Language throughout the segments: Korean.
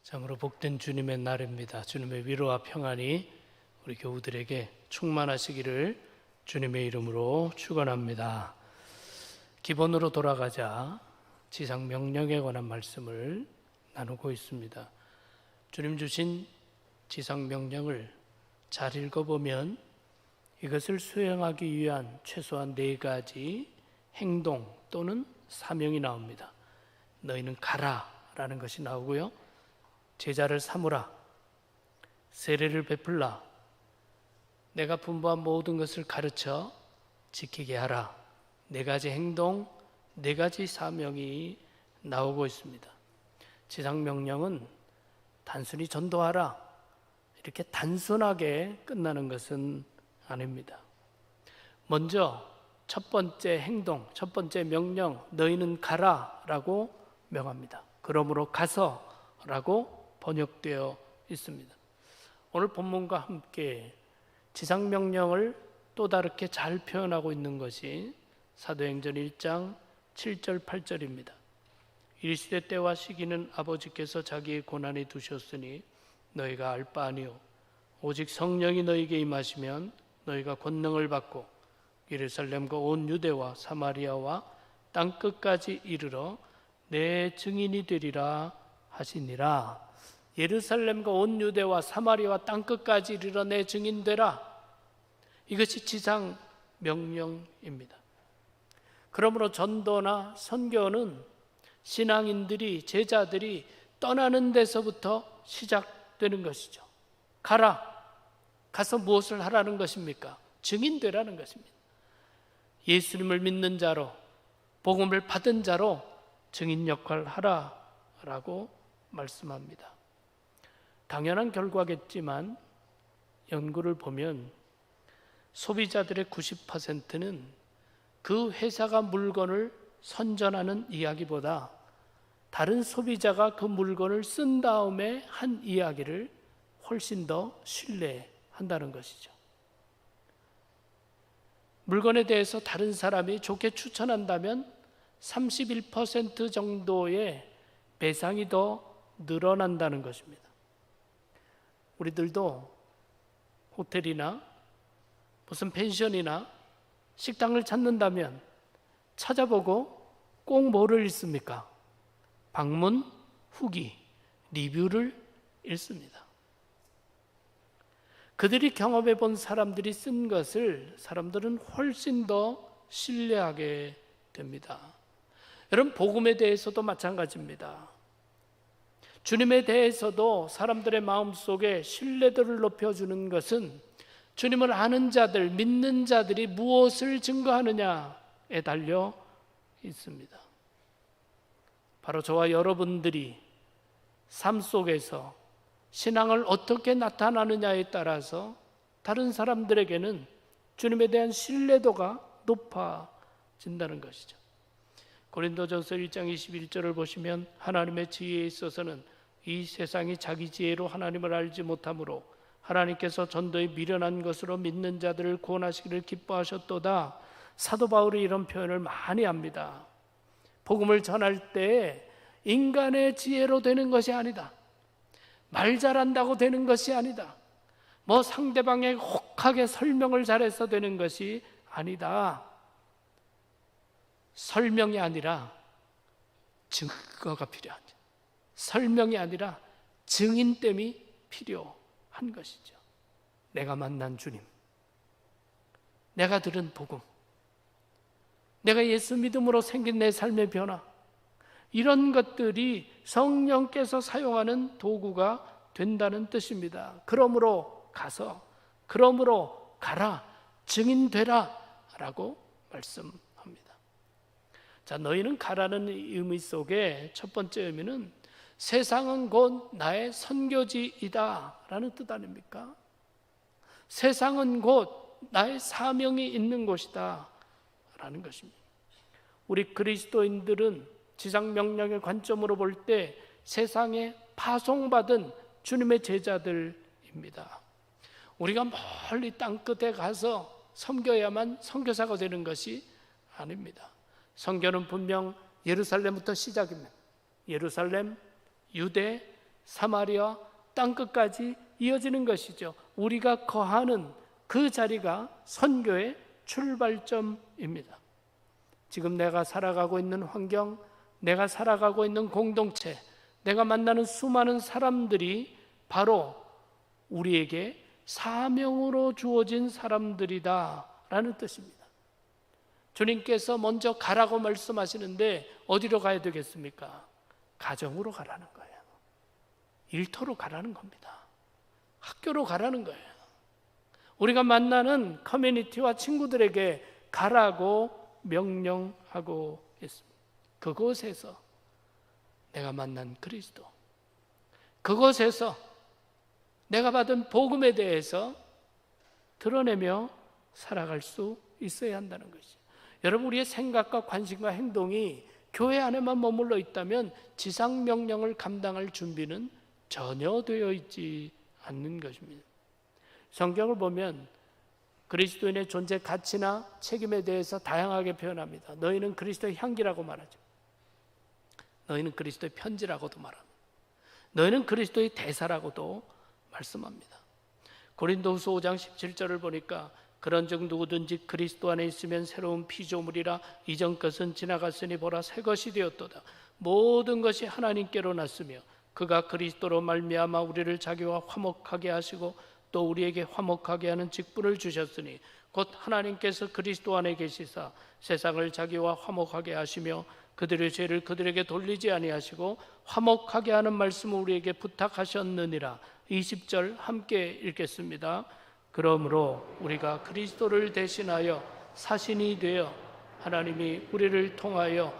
참으로 복된 주님의 날입니다. 주님의 위로와 평안이 우리 교우들에게 충만하시기를 주님의 이름으로 축원합니다. 기본으로 돌아가자 지상 명령에 관한 말씀을 나누고 있습니다. 주님 주신 지상 명령을 잘 읽어보면 이것을 수행하기 위한 최소한 4가지 행동 또는 사명이 나옵니다. 너희는 가라라는 것이 나오고요. 제자를 삼으라, 세례를 베풀라, 내가 분부한 모든 것을 가르쳐 지키게 하라. 4가지 행동, 4가지 사명이 나오고 있습니다. 지상명령은 단순히 전도하라 이렇게 단순하게 끝나는 것은 아닙니다. 먼저 첫 번째 행동, 첫 번째 명령, 너희는 가라라고 명합니다. 그러므로 가서라고 번역되어 있습니다. 오늘 본문과 함께 지상명령을 또 다르게 잘 표현하고 있는 것이 사도행전 1장 7절 8절입니다. 이르시되 때와 시기는 아버지께서 자기의 고난에 두셨으니 너희가 알 바 아니요 오직 성령이 너희에게 임하시면 너희가 권능을 받고 예루살렘과 온 유대와 사마리아와 땅 끝까지 이르러 내 증인이 되리라 하시니라. 예루살렘과 온 유대와 사마리아와 땅 끝까지 이르러 내 증인 되라. 이것이 지상 명령입니다. 그러므로 전도나 선교는 신앙인들이, 제자들이 떠나는 데서부터 시작되는 것이죠. 가라. 가서 무엇을 하라는 것입니까? 증인 되라는 것입니다. 예수님을 믿는 자로, 복음을 받은 자로 증인 역할을 하라라고 말씀합니다. 당연한 결과겠지만 연구를 보면 소비자들의 90%는 그 회사가 물건을 선전하는 이야기보다 다른 소비자가 그 물건을 쓴 다음에 한 이야기를 훨씬 더 신뢰한다는 것이죠. 물건에 대해서 다른 사람이 좋게 추천한다면 31% 정도의 배상이 더 늘어난다는 것입니다. 우리들도 호텔이나 무슨 펜션이나 식당을 찾는다면 찾아보고 꼭 뭐를 읽습니까? 방문 후기, 리뷰를 읽습니다. 그들이 경험해 본 사람들이 쓴 것을 사람들은 훨씬 더 신뢰하게 됩니다. 여러분, 복음에 대해서도 마찬가지입니다. 주님에 대해서도 사람들의 마음속에 신뢰도를 높여주는 것은 주님을 아는 자들, 믿는 자들이 무엇을 증거하느냐에 달려 있습니다. 바로 저와 여러분들이 삶 속에서 신앙을 어떻게 나타나느냐에 따라서 다른 사람들에게는 주님에 대한 신뢰도가 높아진다는 것이죠. 고린도전서 1장 21절을 보시면 하나님의 지혜에 있어서는 이 세상이 자기 지혜로 하나님을 알지 못하므로 하나님께서 전도에 미련한 것으로 믿는 자들을 구원하시기를 기뻐하셨도다. 사도 바울이 이런 표현을 많이 합니다. 복음을 전할 때 인간의 지혜로 되는 것이 아니다. 말 잘한다고 되는 것이 아니다. 뭐 상대방에게 혹하게 설명을 잘해서 되는 것이 아니다. 설명이 아니라 증거가 필요하죠. 설명이 아니라 증인됨이 필요한 것이죠. 내가 만난 주님, 내가 들은 복음, 내가 예수 믿음으로 생긴 내 삶의 변화, 이런 것들이 성령께서 사용하는 도구가 된다는 뜻입니다. 그러므로 가서, 그러므로 가라, 증인되라 라고 말씀합니다. 자, 너희는 가라는 의미 속에 첫 번째 의미는 세상은 곧 나의 선교지이다 라는 뜻 아닙니까? 세상은 곧 나의 사명이 있는 곳이다 라는 것입니다. 우리 그리스도인들은 지상명령의 관점으로 볼 때 세상에 파송받은 주님의 제자들입니다. 우리가 멀리 땅끝에 가서 섬겨야만 선교사가 되는 것이 아닙니다. 선교는 분명 예루살렘부터 시작입니다. 예루살렘, 유대, 사마리아 땅끝까지 이어지는 것이죠. 우리가 거하는 그 자리가 선교의 출발점입니다. 지금 내가 살아가고 있는 환경, 내가 살아가고 있는 공동체, 내가 만나는 수많은 사람들이 바로 우리에게 사명으로 주어진 사람들이다라는 뜻입니다. 주님께서 먼저 가라고 말씀하시는데 어디로 가야 되겠습니까? 가정으로 가라는 거예요. 일터로 가라는 겁니다. 학교로 가라는 거예요. 우리가 만나는 커뮤니티와 친구들에게 가라고 명령하고 있습니다. 그곳에서 내가 만난 그리스도, 그곳에서 내가 받은 복음에 대해서 드러내며 살아갈 수 있어야 한다는 것이죠. 여러분, 우리의 생각과 관심과 행동이 교회 안에만 머물러 있다면 지상 명령을 감당할 준비는 전혀 되어 있지 않는 것입니다. 성경을 보면 그리스도인의 존재 가치나 책임에 대해서 다양하게 표현합니다. 너희는 그리스도의 향기라고 말하죠. 너희는 그리스도의 편지라고도 말합니다. 너희는 그리스도의 대사라고도 말씀합니다. 고린도후서 5장 17절을 보니까 그런즉 누구든지 그리스도 안에 있으면 새로운 피조물이라 이전 것은 지나갔으니 보라 새 것이 되었도다. 모든 것이 하나님께로 났으며 그가 그리스도로 말미암아 우리를 자기와 화목하게 하시고 또 우리에게 화목하게 하는 직분을 주셨으니 곧 하나님께서 그리스도 안에 계시사 세상을 자기와 화목하게 하시며 그들의 죄를 그들에게 돌리지 아니하시고 화목하게 하는 말씀을 우리에게 부탁하셨느니라. 20절 함께 읽겠습니다. 그러므로 우리가 그리스도를 대신하여 사신이 되어 하나님이 우리를 통하여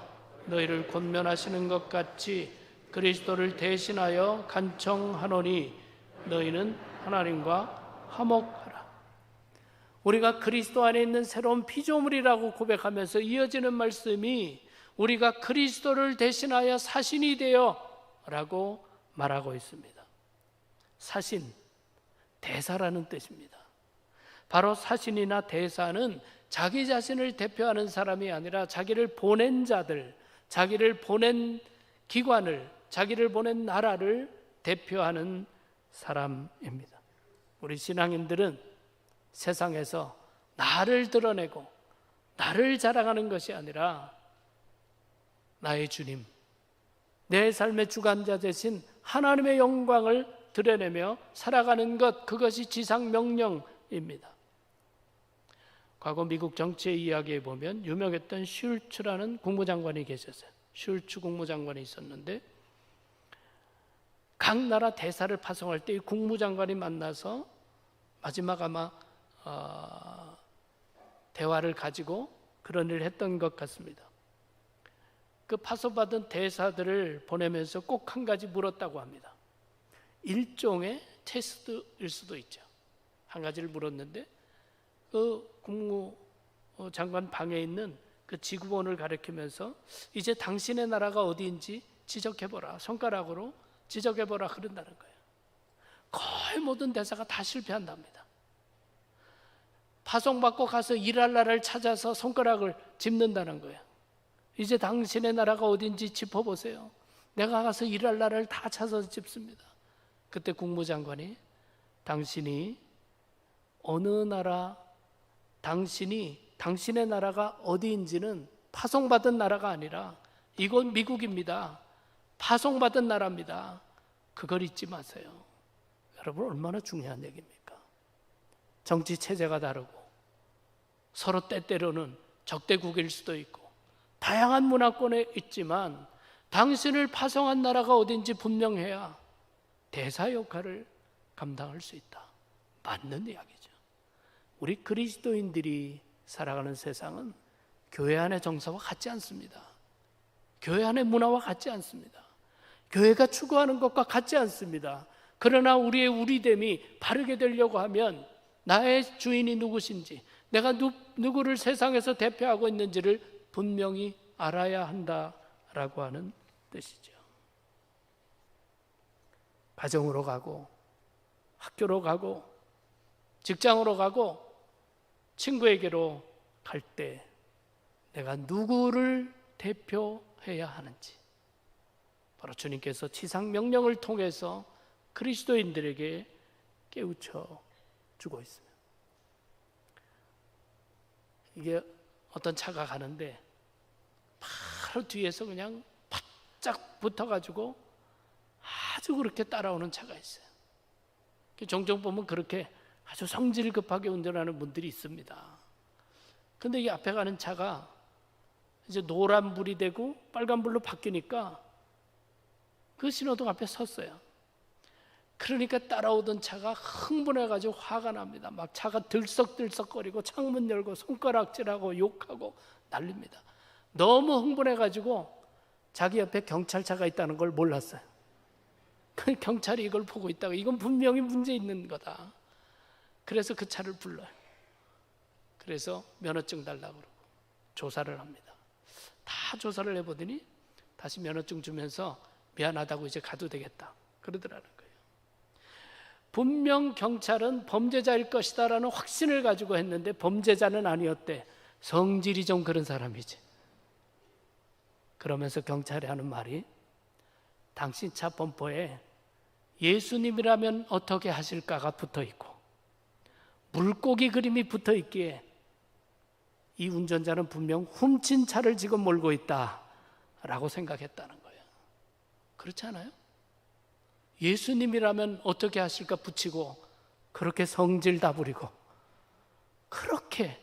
너희를 권면하시는 것 같이 그리스도를 대신하여 간청하노니 너희는 하나님과 화목하라. 우리가 그리스도 안에 있는 새로운 피조물이라고 고백하면서 이어지는 말씀이 우리가 그리스도를 대신하여 사신이 되어 라고 말하고 있습니다. 사신, 대사라는 뜻입니다. 바로 사신이나 대사는 자기 자신을 대표하는 사람이 아니라 자기를 보낸 자들, 자기를 보낸 기관을, 자기를 보낸 나라를 대표하는 사람입니다. 우리 신앙인들은 세상에서 나를 드러내고 나를 자랑하는 것이 아니라 나의 주님, 내 삶의 주관자 되신 하나님의 영광을 드러내며 살아가는 것, 그것이 지상 명령입니다. 과거 미국 정치의 이야기에 보면 유명했던 슐츠라는 국무장관이 계셨어요. 슐츠 국무장관이 있었는데 각 나라 대사를 파송할 때 이 국무장관이 만나서 마지막 아마 대화를 가지고 그런 일을 했던 것 같습니다. 그 파송받은 대사들을 보내면서 꼭 한 가지 물었다고 합니다. 일종의 테스트일 수도 있죠. 한 가지를 물었는데 그 국무장관 방에 있는 그 지구본을 가리키면서 이제 당신의 나라가 어디인지 지적해보라, 손가락으로 지적해보라 그런다는 거예요. 거의 모든 대사가 다 실패한답니다. 파송받고 가서 일할 나라를 찾아서 손가락을 짚는다는 거예요. 이제 당신의 나라가 어딘지 짚어보세요. 내가 가서 일할 나라를 다 찾아서 짚습니다. 그때 국무장관이 당신이 어느 나라, 당신의 나라가 어디인지는 파송받은 나라가 아니라 이건 미국입니다. 파송받은 나라입니다. 그걸 잊지 마세요. 여러분, 얼마나 중요한 얘기입니까? 정치 체제가 다르고 서로 때때로는 적대국일 수도 있고 다양한 문화권에 있지만 당신을 파송한 나라가 어딘지 분명해야 대사 역할을 감당할 수 있다. 맞는 이야기죠. 우리 그리스도인들이 살아가는 세상은 교회 안의 정서와 같지 않습니다. 교회 안의 문화와 같지 않습니다. 교회가 추구하는 것과 같지 않습니다. 그러나 우리의 우리됨이 바르게 되려고 하면 나의 주인이 누구신지, 내가 누구를 세상에서 대표하고 있는지를 분명히 알아야 한다라고 하는 뜻이죠. 가정으로 가고 학교로 가고 직장으로 가고 친구에게로 갈 때 내가 누구를 대표해야 하는지, 바로 주님께서 지상 명령을 통해서 그리스도인들에게 깨우쳐 주고 있습니다. 이게 어떤 차가 가는데 바로 뒤에서 그냥 바짝 붙어가지고 아주 그렇게 따라오는 차가 있어요. 종종 보면 그렇게 아주 성질 급하게 운전하는 분들이 있습니다. 근데 이 앞에 가는 차가 이제 노란불이 되고 빨간불로 바뀌니까 그 신호등 앞에 섰어요. 그러니까 따라오던 차가 흥분해가지고 화가 납니다. 막 차가 들썩들썩거리고 창문 열고 손가락질하고 욕하고 난립니다. 너무 흥분해가지고 자기 옆에 경찰차가 있다는 걸 몰랐어요. 그 경찰이 이걸 보고 있다가 이건 분명히 문제 있는 거다. 그래서 그 차를 불러요. 그래서 면허증 달라고 그러고 조사를 합니다. 다 조사를 해보더니 다시 면허증 주면서 미안하다고 이제 가도 되겠다 그러더라는 거예요. 분명 경찰은 범죄자일 것이다라는 확신을 가지고 했는데 범죄자는 아니었대. 성질이 좀 그런 사람이지. 그러면서 경찰이 하는 말이 당신 차 범퍼에 예수님이라면 어떻게 하실까가 붙어있고 물고기 그림이 붙어있기에 이 운전자는 분명 훔친 차를 지금 몰고 있다라고 생각했다는 거예요. 그렇지 않아요? 예수님이라면 어떻게 하실까 붙이고 그렇게 성질 다 부리고 그렇게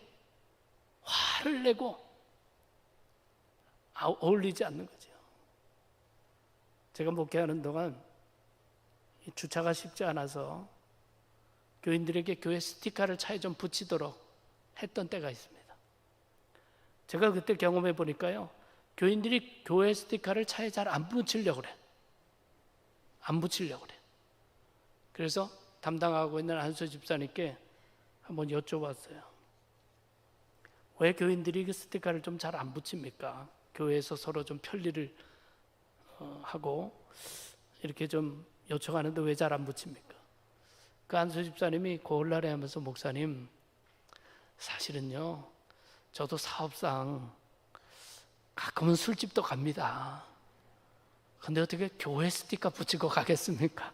화를 내고 어울리지 않는 거죠. 제가 목회하는 동안 주차가 쉽지 않아서 교인들에게 교회 스티커를 차에 좀 붙이도록 했던 때가 있습니다. 제가 그때 경험해 보니까요, 교인들이 교회 스티커를 차에 잘 안 붙이려고 그래. 안 붙이려고 그래. 그래서 담당하고 있는 안수 집사님께 한번 여쭤봤어요. 왜 교인들이 그 스티커를 좀 잘 안 붙입니까? 교회에서 서로 좀 편리를 하고 이렇게 좀 요청하는데 왜 잘 안 붙입니까? 그 안수 집사님이 고울나래 하면서 목사님, 사실은요, 저도 사업상 가끔은 술집도 갑니다. 근데 어떻게 교회 스티커 붙이고 가겠습니까?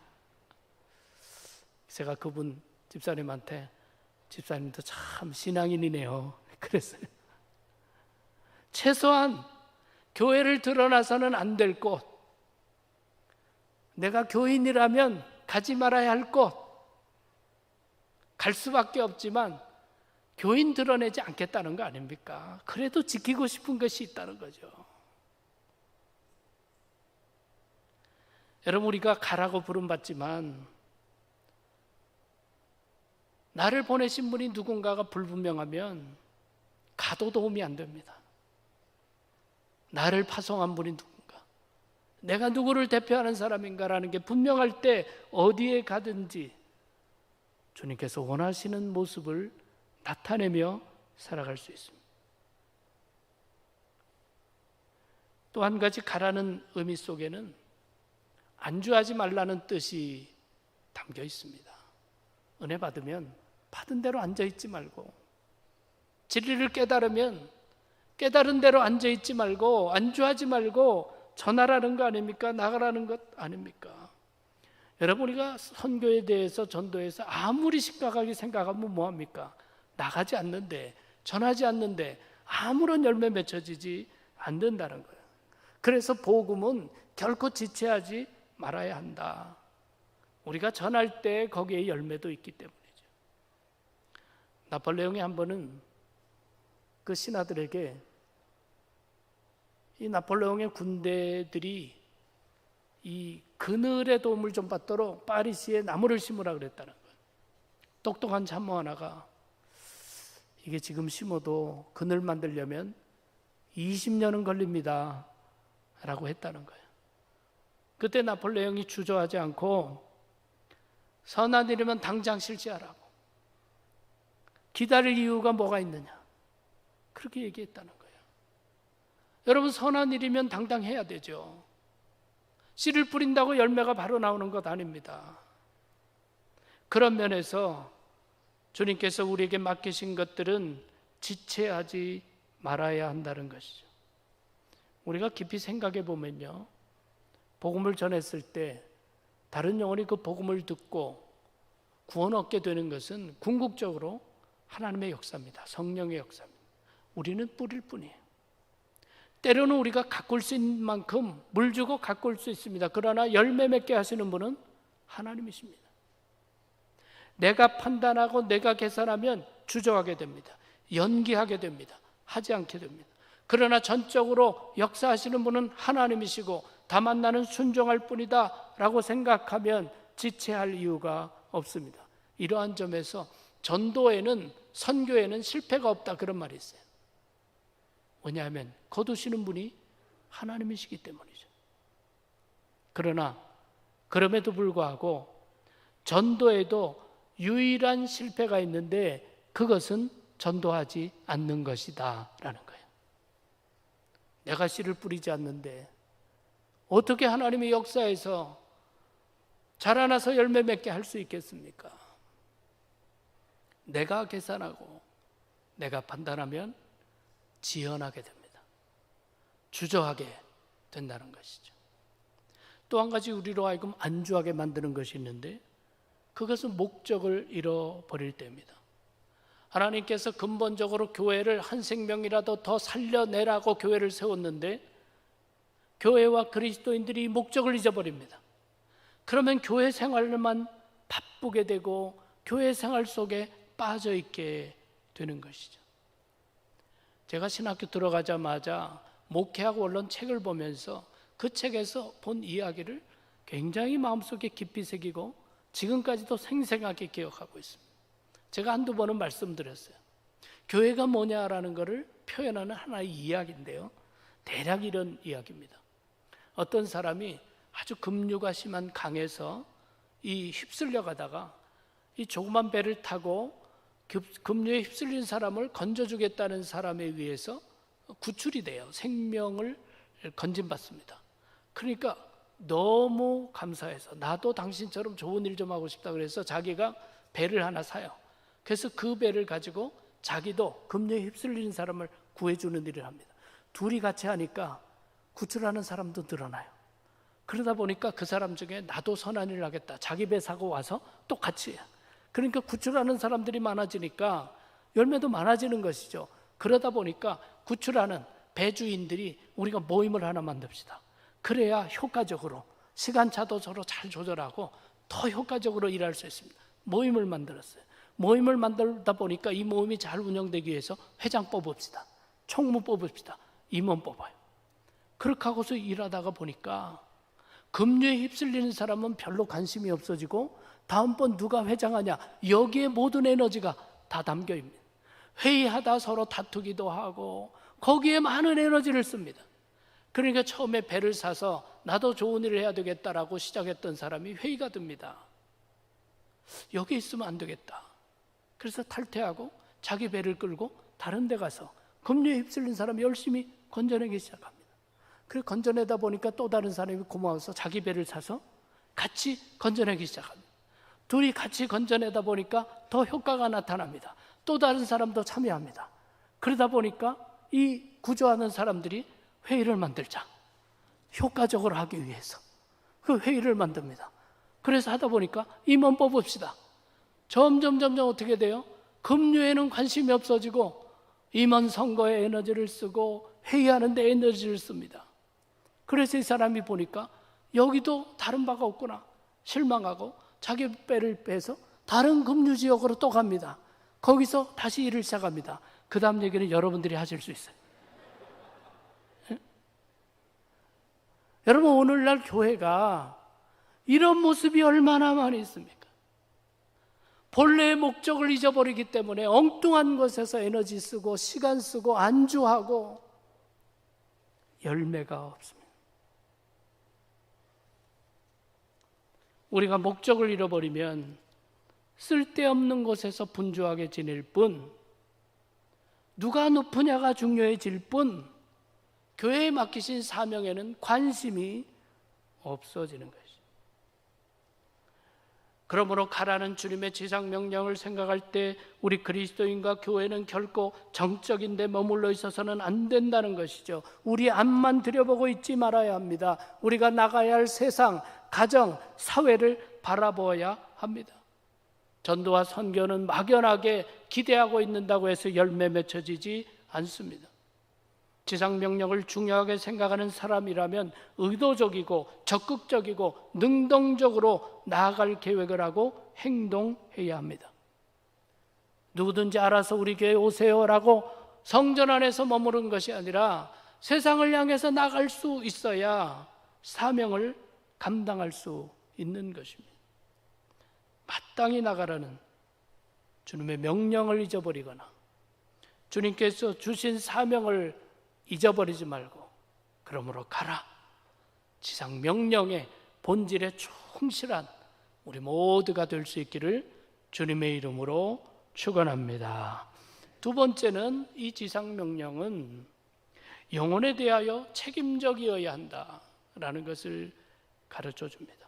제가 그분 집사님한테 집사님도 참 신앙인이네요 그랬어요. 최소한 교회를 드러나서는 안 될 곳, 내가 교인이라면 가지 말아야 할 곳, 갈 수밖에 없지만 교인 드러내지 않겠다는 거 아닙니까? 그래도 지키고 싶은 것이 있다는 거죠. 여러분, 우리가 가라고 부름받지만 나를 보내신 분이 누군가가 불분명하면 가도 도움이 안 됩니다. 나를 파송한 분이 누군가, 내가 누구를 대표하는 사람인가라는 게 분명할 때 어디에 가든지 주님께서 원하시는 모습을 나타내며 살아갈 수 있습니다. 또 한 가지 가라는 의미 속에는 안주하지 말라는 뜻이 담겨 있습니다. 은혜 받으면 받은 대로 앉아있지 말고, 진리를 깨달으면 깨달은 대로 앉아있지 말고, 안주하지 말고 전하라는 거 아닙니까? 나가라는 것 아닙니까? 여러분, 우리가 선교에 대해서 전도해서 아무리 심각하게 생각하면 뭐합니까? 나가지 않는데, 전하지 않는데 아무런 열매 맺혀지지 않는다는 거예요. 그래서 복음은 결코 지체하지 말아야 한다. 우리가 전할 때 거기에 열매도 있기 때문이죠. 나폴레옹이 한 번은 그 신하들에게 이 나폴레옹의 군대들이 이 그늘의 도움을 좀 받도록 파리시에 나무를 심으라 그랬다는 거예요. 똑똑한 참모 하나가 이게 지금 심어도 그늘 만들려면 20년은 걸립니다 라고 했다는 거예요. 그때 나폴레옹이 주저하지 않고 선한 일이면 당장 실시하라고, 기다릴 이유가 뭐가 있느냐, 그렇게 얘기했다는 거예요. 여러분, 선한 일이면 당장 해야 되죠. 씨를 뿌린다고 열매가 바로 나오는 것 아닙니다. 그런 면에서 주님께서 우리에게 맡기신 것들은 지체하지 말아야 한다는 것이죠. 우리가 깊이 생각해 보면요, 복음을 전했을 때 다른 영혼이 그 복음을 듣고 구원 얻게 되는 것은 궁극적으로 하나님의 역사입니다. 성령의 역사입니다. 우리는 뿌릴 뿐이에요. 때로는 우리가 가꿀 수 있는 만큼 물 주고 가꿀 수 있습니다. 그러나 열매 맺게 하시는 분은 하나님이십니다. 내가 판단하고 내가 계산하면 주저하게 됩니다. 연기하게 됩니다. 하지 않게 됩니다. 그러나 전적으로 역사하시는 분은 하나님이시고 다만 나는 순종할 뿐이다 라고 생각하면 지체할 이유가 없습니다. 이러한 점에서 전도에는, 선교에는 실패가 없다, 그런 말이 있어요. 왜냐하면 거두시는 분이 하나님이시기 때문이죠. 그러나 그럼에도 불구하고 전도에도 유일한 실패가 있는데 그것은 전도하지 않는 것이다 라는 거예요. 내가 씨를 뿌리지 않는데 어떻게 하나님의 역사에서 자라나서 열매 맺게 할 수 있겠습니까? 내가 계산하고 내가 판단하면 지연하게 됩니다. 주저하게 된다는 것이죠. 또 한 가지 우리로 하여금 안주하게 만드는 것이 있는데 그것은 목적을 잃어버릴 때입니다. 하나님께서 근본적으로 교회를 한 생명이라도 더 살려내라고 교회를 세웠는데 교회와 그리스도인들이 목적을 잊어버립니다. 그러면 교회 생활만 바쁘게 되고 교회 생활 속에 빠져 있게 되는 것이죠. 제가 신학교 들어가자마자 목회하고 언론 책을 보면서 그 책에서 본 이야기를 굉장히 마음속에 깊이 새기고 지금까지도 생생하게 기억하고 있습니다. 제가 한두 번은 말씀드렸어요. 교회가 뭐냐라는 것을 표현하는 하나의 이야기인데요. 대략 이런 이야기입니다. 어떤 사람이 아주 급류가 심한 강에서 휩쓸려 가다가 이 조그만 배를 타고 급류에 휩쓸린 사람을 건져주겠다는 사람에 의해서 구출이 돼요. 생명을 건진받습니다. 그러니까 너무 감사해서 나도 당신처럼 좋은 일 좀 하고 싶다 그래서 자기가 배를 하나 사요. 그래서 그 배를 가지고 자기도 급류에 휩쓸린 사람을 구해주는 일을 합니다. 둘이 같이 하니까 구출하는 사람도 늘어나요. 그러다 보니까 그 사람 중에 나도 선한 일을 하겠다. 자기 배 사고 와서 또 같이 해요. 그러니까 구출하는 사람들이 많아지니까 열매도 많아지는 것이죠. 그러다 보니까 구출하는 배주인들이 우리가 모임을 하나 만듭시다. 그래야 효과적으로 시간차도 서로 잘 조절하고 더 효과적으로 일할 수 있습니다. 모임을 만들었어요. 모임을 만들다 보니까 이 모임이 잘 운영되기 위해서 회장 뽑읍시다. 총무 뽑읍시다. 임원 뽑아요. 그렇게 하고서 일하다가 보니까 급류에 휩쓸리는 사람은 별로 관심이 없어지고 다음번 누가 회장하냐 여기에 모든 에너지가 다 담겨 있습니다. 회의하다 서로 다투기도 하고 거기에 많은 에너지를 씁니다. 그러니까 처음에 배를 사서 나도 좋은 일을 해야 되겠다라고 시작했던 사람이 회의가 듭니다. 여기 있으면 안 되겠다. 그래서 탈퇴하고 자기 배를 끌고 다른 데 가서 급류에 휩쓸린 사람이 열심히 건져내기 시작합니다. 그래서 건져내다 보니까 또 다른 사람이 고마워서 자기 배를 사서 같이 건져내기 시작합니다. 둘이 같이 건져내다 보니까 더 효과가 나타납니다. 또 다른 사람도 참여합니다. 그러다 보니까 이 구조하는 사람들이 회의를 만들자. 효과적으로 하기 위해서 그 회의를 만듭니다. 그래서 하다 보니까 임원 뽑읍시다. 점점 어떻게 돼요? 급류에는 관심이 없어지고 임원 선거에 에너지를 쓰고 회의하는 데 에너지를 씁니다. 그래서 이 사람이 보니까 여기도 다른 바가 없구나 실망하고 자기 배를 빼서 다른 급류 지역으로 또 갑니다. 거기서 다시 일을 시작합니다. 그 다음 얘기는 여러분들이 하실 수 있어요. 예? 여러분 오늘날 교회가 이런 모습이 얼마나 많이 있습니까? 본래의 목적을 잊어버리기 때문에 엉뚱한 것에서 에너지 쓰고 시간 쓰고 안주하고 열매가 없습니다. 우리가 목적을 잃어버리면 쓸데없는 곳에서 분주하게 지낼 뿐 누가 높으냐가 중요해질 뿐 교회에 맡기신 사명에는 관심이 없어지는 것이죠. 그러므로 가라는 주님의 지상명령을 생각할 때 우리 그리스도인과 교회는 결코 정적인 데 머물러 있어서는 안 된다는 것이죠. 우리 앞만 들여보고 있지 말아야 합니다. 우리가 나가야 할 세상, 가정, 사회를 바라보아야 합니다. 전도와 선교는 막연하게 기대하고 있는다고 해서 열매 맺혀지지 않습니다. 지상명령을 중요하게 생각하는 사람이라면 의도적이고 적극적이고 능동적으로 나아갈 계획을 하고 행동해야 합니다. 누구든지 알아서 우리 교회에 오세요라고 성전 안에서 머무른 것이 아니라 세상을 향해서 나갈 수 있어야 사명을 감당할 수 있는 것입니다. 마땅히 나가라는 주님의 명령을 잊어버리거나 주님께서 주신 사명을 잊어버리지 말고 그러므로 가라. 지상 명령의 본질에 충실한 우리 모두가 될 수 있기를 주님의 이름으로 축원합니다. 두 번째는 이 지상 명령은 영혼에 대하여 책임적이어야 한다라는 것을 가르쳐 줍니다.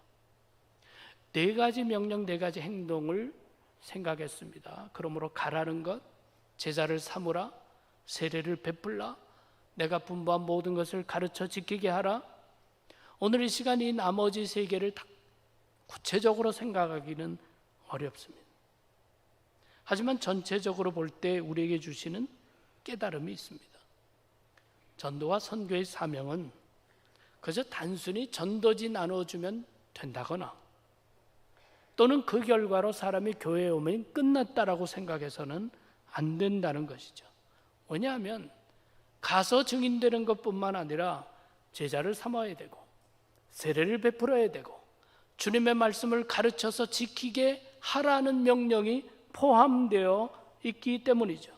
네 가지 명령, 네 가지 행동을 생각했습니다. 그러므로 가라는 것, 제자를 삼으라, 세례를 베풀라, 내가 분부한 모든 것을 가르쳐 지키게 하라. 오늘 이 시간 이 나머지 세 개를 다 구체적으로 생각하기는 어렵습니다. 하지만 전체적으로 볼 때 우리에게 주시는 깨달음이 있습니다. 전도와 선교의 사명은 그저 단순히 전도지 나눠주면 된다거나 또는 그 결과로 사람이 교회에 오면 끝났다라고 생각해서는 안 된다는 것이죠. 왜냐하면 가서 증인되는 것뿐만 아니라 제자를 삼아야 되고 세례를 베풀어야 되고 주님의 말씀을 가르쳐서 지키게 하라는 명령이 포함되어 있기 때문이죠.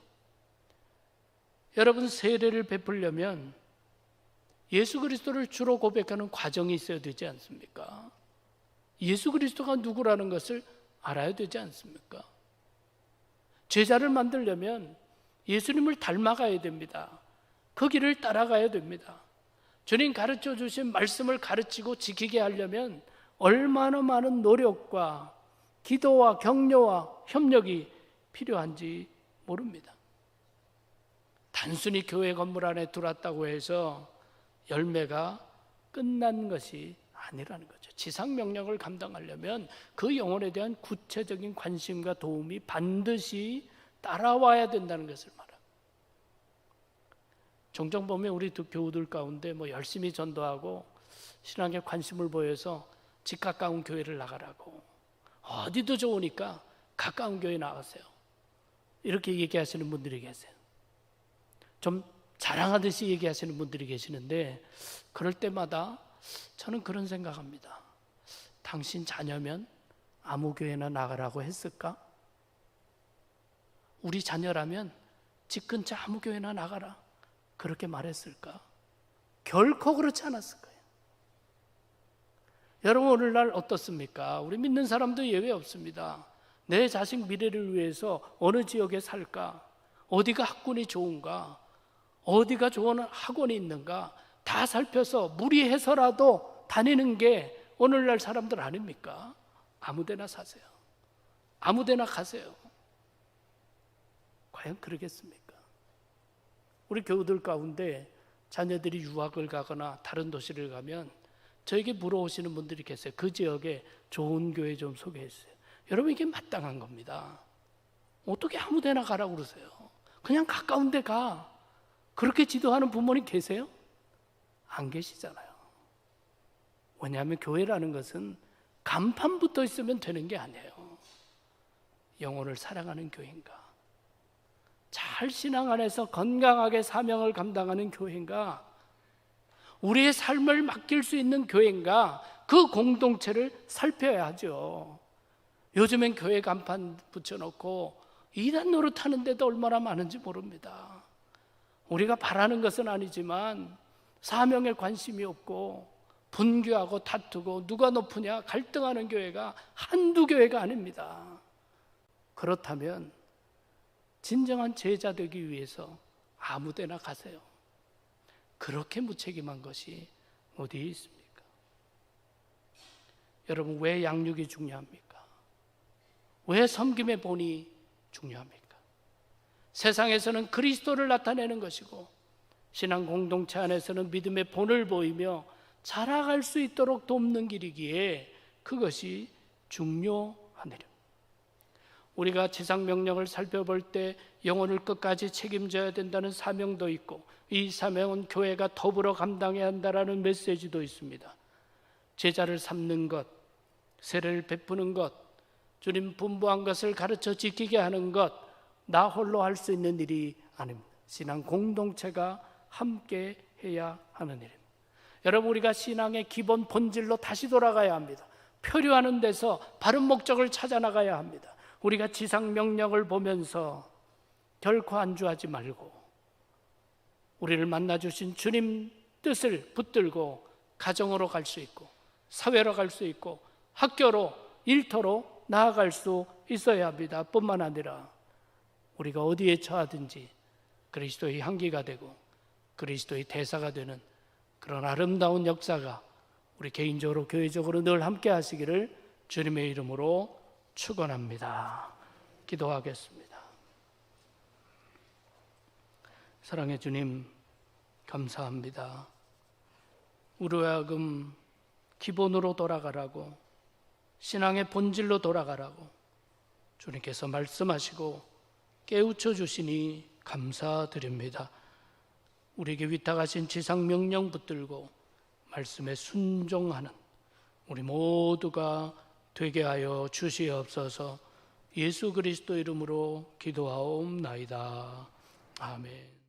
여러분, 세례를 베풀려면 예수 그리스도를 주로 고백하는 과정이 있어야 되지 않습니까? 예수 그리스도가 누구라는 것을 알아야 되지 않습니까? 제자를 만들려면 예수님을 닮아가야 됩니다. 그 길을 따라가야 됩니다. 주님 가르쳐 주신 말씀을 가르치고 지키게 하려면 얼마나 많은 노력과 기도와 격려와 협력이 필요한지 모릅니다. 단순히 교회 건물 안에 들어왔다고 해서 열매가 끝난 것이 아니라는 거죠. 지상 명령을 감당하려면 그 영혼에 대한 구체적인 관심과 도움이 반드시 따라와야 된다는 것을 말합니다. 종종 보면 우리 교우들 가운데 열심히 전도하고 신앙에 관심을 보여서 집 가까운 교회를 나가라고, 어디도 좋으니까 가까운 교회 나가세요, 이렇게 얘기하시는 분들이 계세요. 좀 자랑하듯이 얘기하시는 분들이 계시는데 그럴 때마다 저는 그런 생각합니다. 당신 자녀면 아무 교회나 나가라고 했을까? 우리 자녀라면 집 근처 아무 교회나 나가라 그렇게 말했을까? 결코 그렇지 않았을 거예요. 여러분, 오늘날 어떻습니까? 우리 믿는 사람도 예외 없습니다. 내 자식 미래를 위해서 어느 지역에 살까? 어디가 학군이 좋은가? 어디가 좋은 학원이 있는가? 다 살펴서 무리해서라도 다니는 게 오늘날 사람들 아닙니까? 아무데나 사세요. 아무데나 가세요. 과연 그러겠습니까? 우리 교우들 가운데 자녀들이 유학을 가거나 다른 도시를 가면 저에게 물어오시는 분들이 계세요. 그 지역에 좋은 교회 좀 소개해주세요. 여러분, 이게 마땅한 겁니다. 어떻게 아무 데나 가라고 그러세요? 그냥 가까운 데 가. 그렇게 지도하는 부모님 계세요? 안 계시잖아요. 왜냐하면 교회라는 것은 간판 붙어 있으면 되는 게 아니에요. 영혼을 사랑하는 교회인가? 잘 신앙 안에서 건강하게 사명을 감당하는 교회인가? 우리의 삶을 맡길 수 있는 교회인가? 그 공동체를 살펴야 하죠. 요즘엔 교회 간판 붙여놓고 이단 노릇하는 데도 얼마나 많은지 모릅니다. 우리가 바라는 것은 아니지만 사명에 관심이 없고 분규하고 다투고 누가 높으냐 갈등하는 교회가 한두 교회가 아닙니다. 그렇다면 진정한 제자 되기 위해서 아무 데나 가세요. 그렇게 무책임한 것이 어디에 있습니까? 여러분, 왜 양육이 중요합니까? 왜 섬김의 본이 중요합니까? 세상에서는 그리스도를 나타내는 것이고 신앙 공동체 안에서는 믿음의 본을 보이며 자라갈 수 있도록 돕는 길이기에 그것이 중요하니라. 우리가 지상 명령을 살펴볼 때 영혼을 끝까지 책임져야 된다는 사명도 있고 이 사명은 교회가 더불어 감당해야 한다라는 메시지도 있습니다. 제자를 삼는 것, 세례를 베푸는 것, 주님 분부한 것을 가르쳐 지키게 하는 것, 나 홀로 할 수 있는 일이 아닙니다. 신앙 공동체가 함께 해야 하는 일입니다. 여러분, 우리가 신앙의 기본 본질로 다시 돌아가야 합니다. 표류하는 데서 바른 목적을 찾아 나가야 합니다. 우리가 지상 명령을 보면서 결코 안주하지 말고 우리를 만나주신 주님 뜻을 붙들고 가정으로 갈 수 있고 사회로 갈 수 있고 학교로 일터로 나아갈 수 있어야 합니다. 뿐만 아니라 우리가 어디에 처하든지 그리스도의 향기가 되고 그리스도의 대사가 되는 그런 아름다운 역사가 우리 개인적으로 교회적으로 늘 함께 하시기를 주님의 이름으로 축원합니다. 기도하겠습니다. 사랑의 주님, 감사합니다. 우리와 하여금 기본으로 돌아가라고, 신앙의 본질로 돌아가라고 주님께서 말씀하시고 깨우쳐 주시니 감사드립니다. 우리에게 위탁하신 지상 명령 붙들고 말씀에 순종하는 우리 모두가 되게 하여 주시옵소서. 예수 그리스도 이름으로 기도하옵나이다. 아멘.